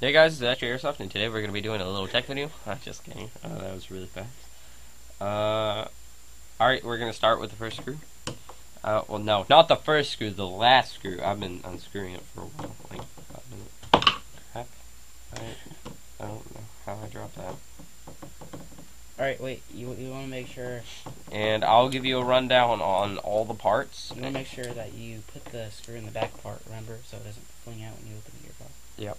Hey guys, it's actually Airsoft, and today we're going to be doing a little tech video. Just kidding. That was really fast. Alright, we're going to start with the first screw. Well, no, not the first screw, the last screw. I've been unscrewing it for a while, like 5 minutes. Crap. I don't know how I dropped that. Alright, wait, you want to make sure... And I'll give you a rundown on all the parts. You want to make sure that you put the screw in the back part, remember? So it doesn't fling out when you open the gearbox. Yep.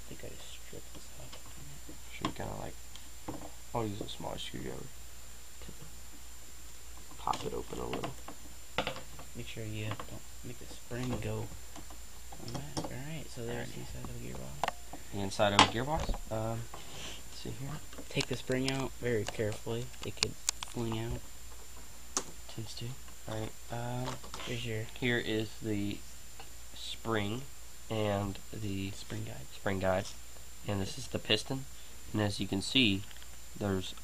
I think I just stripped this off. Should kind of like... I'll use a small screwdriver to pop it open a little. Make sure you don't make the spring go on that. Alright, so there's the inside of the gearbox. The inside of a gearbox. Let's see here. Take the spring out very carefully. It could fling out. Tends to. Alright, Here's your here is the spring and the spring guide, and this is the piston. And as you can see, there's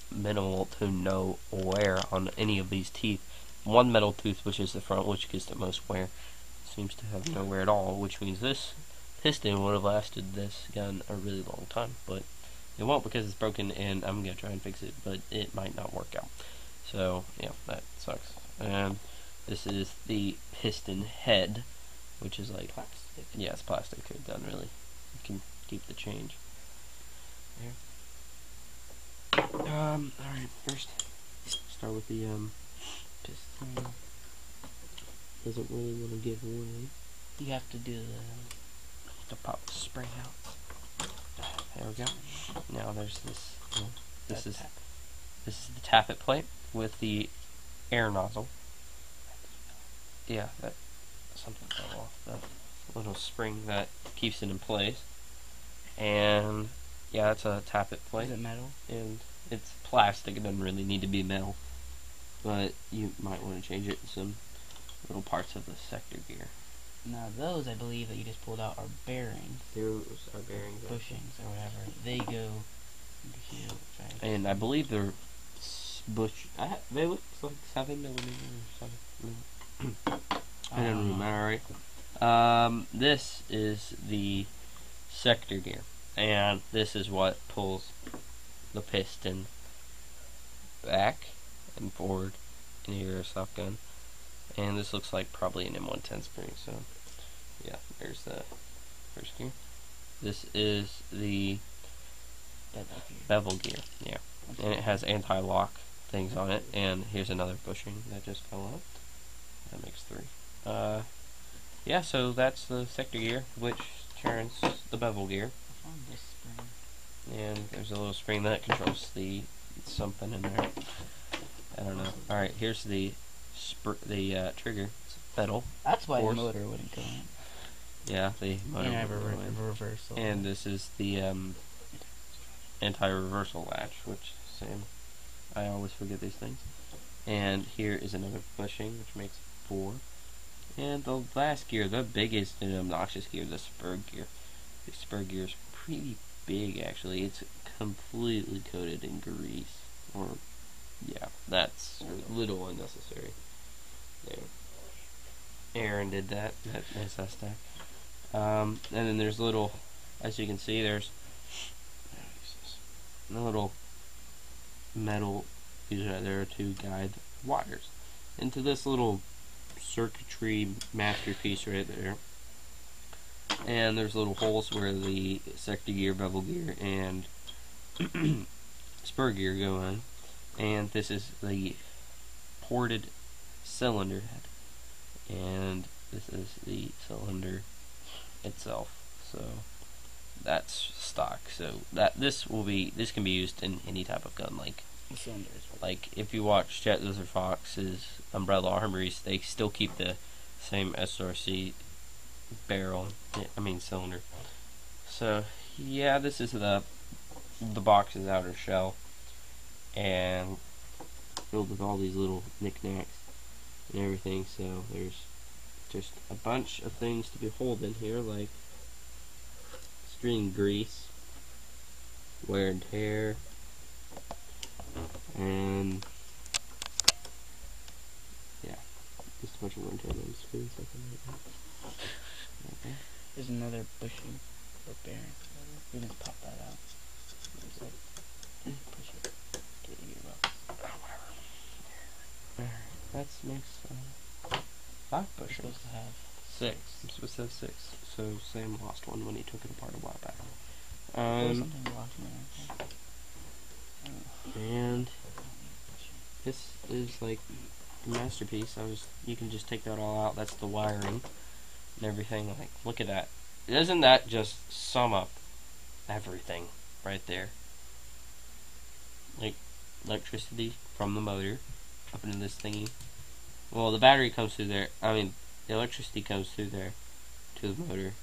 minimal to no wear on any of these teeth. One metal tooth, which is the front, which gets the most wear, seems to have no wear at all, which means this piston would have lasted this gun a really long time, but it won't because it's broken, and I'm gonna try and fix it, but it might not work out. So yeah, that sucks. And this is the piston head, which is like plastic. Yeah, it's plastic. It doesn't really. You can keep the change. There. Alright, first start with the Piston. Doesn't really want to give away. You have to do To pop the spring out. There we go. Now there's this. This is the tappet plate with the air nozzle. Yeah, that something fell off. The little spring that keeps it in place. And yeah, that's a tappet plate. Is it metal? And it's plastic. It doesn't really need to be metal, but you might want to change it in some little parts of the sector gear. Now those, I believe, that you just pulled out are bearings. Those are bearings. Bushings or whatever. They go into here. And I believe they're they look like 7mm or something. I don't remember, right? This is the sector gear, and this is what pulls the piston back and forward in your airsoft gun. And this looks like probably an M110 spring, so yeah, there's the first gear. This is the bevel gear, yeah. And it has anti-lock things on it, and here's another bushing that just fell out. That makes 3. Yeah, so that's the sector gear, which turns the bevel gear. And there's a little spring that controls the something in there. I don't know. Alright, here's the trigger. It's metal. That's why the motor wouldn't go in. Yeah, the motor And would go in. reversal. And this is the anti-reversal latch, which same. I always forget these things. And here is another bushing, which makes 4. And the last gear, the biggest and obnoxious gear, the spur gear. The spur gear is pretty big, actually. It's completely coated in grease. Or, yeah, that's a little unnecessary. There. Aaron did that. That's that stack. And then there's little, as you can see, there's a little metal, there are 2 guide wires into this little circuitry masterpiece right there. And there's little holes where the sector gear, bevel gear, and spur gear go in. And this is the ported cylinder head. And this is the cylinder itself. So that's stock. So this can be used in any type of gun, like if you watch Jet Lizard Fox's Umbrella Armories, they still keep the same SRC barrel, cylinder. So yeah, this is the box's outer shell, and filled with all these little knickknacks and everything. So there's just a bunch of things to behold in here, like string grease, wear and tear, and yeah, just a bunch of wear and tear on the screens, something like that. Okay. There's another bushing or bearing. We can pop that out. Just like push it. Get a gearbox. That makes 5 We're bushings. supposed to have 6. I'm supposed to have 6. So Sam lost one when he took it apart a while back. There was something lost in there. And this is like a masterpiece. You can just take that all out. That's the wiring and everything. Like, look at that. Doesn't that just sum up everything right there? Like, electricity from the motor up into this thingy. Well, the battery comes through there. I mean, the electricity comes through there to the motor.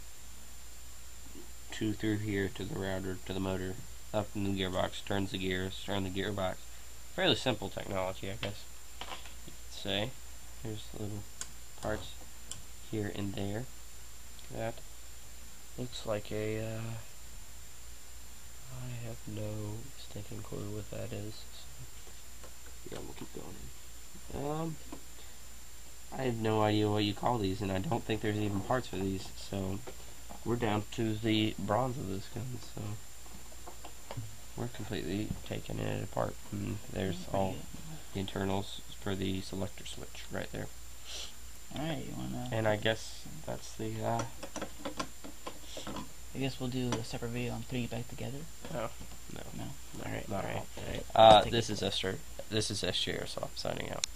Through here to the router to the motor. Up in the gearbox, turns the gears, turn the gearbox. Fairly simple technology, I guess you could say. Here's the little parts here and there. That looks like a, I have no stinking clue what that is. So, yeah, we'll keep going. I have no idea what you call these, and I don't think there's even parts for these, so we're down to the bronze of this gun, so we're completely taking it apart, and there's all the internals for the selector switch right there. Alright, you wanna... And I guess that's the, I guess we'll do a separate video on putting it back together. No. Alright, not alright. at all. This is SJ Airsoft signing out.